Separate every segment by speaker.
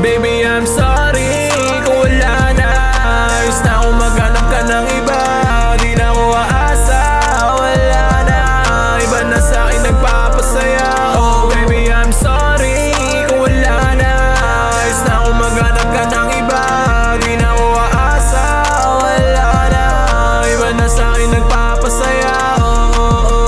Speaker 1: Baby, I'm sorry kung wala na. Ayos na kung maghanap ka ng iba. Di na ako aasa, wala na. Iba na sa'kin nagpapasaya. Oh baby, I'm sorry kung wala na. Ayos na kung maghanap ka ng iba. Di na ako aasa, wala na. Iba na sa'kin nagpapasaya.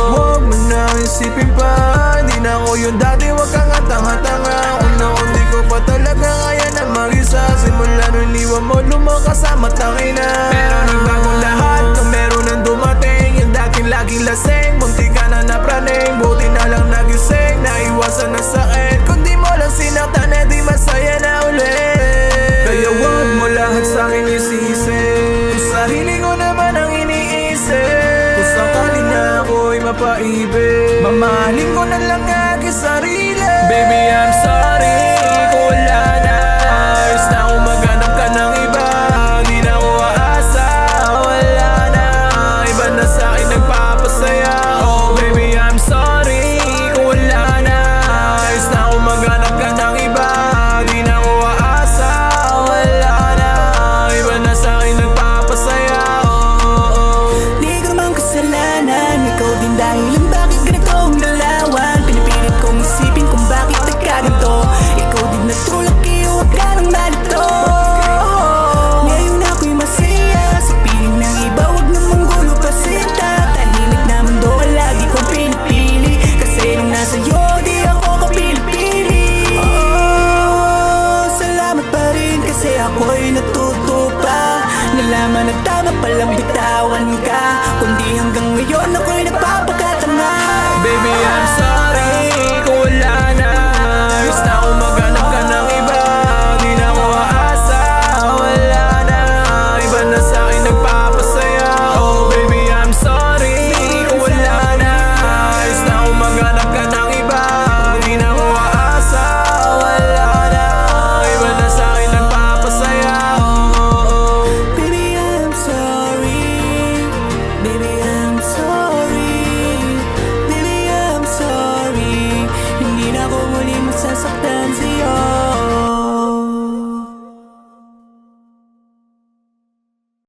Speaker 1: Huwag mo na isipin pa, di na ako yung dati. Huwag kang tanga-tanga. Una-undi ko pa talaga kaya na mag-isa. Simula nung iniwan mo, lumakas sa matangin na. Pero nagbago lahat nung meron nang dumating. Yung dating laging lasing, munti ka na napraning. Buti na lang nagising, naiwasan na sakit. Kung di mo lang sinaktan, di masaya na ulit. Kaya wag mo lahat sa'kin isisi. Kung sarili ko naman ang iniisip. Kung sakali na ako'y mapaibig, mamahalin ko na lang aking sarili. Baby, I'm sorry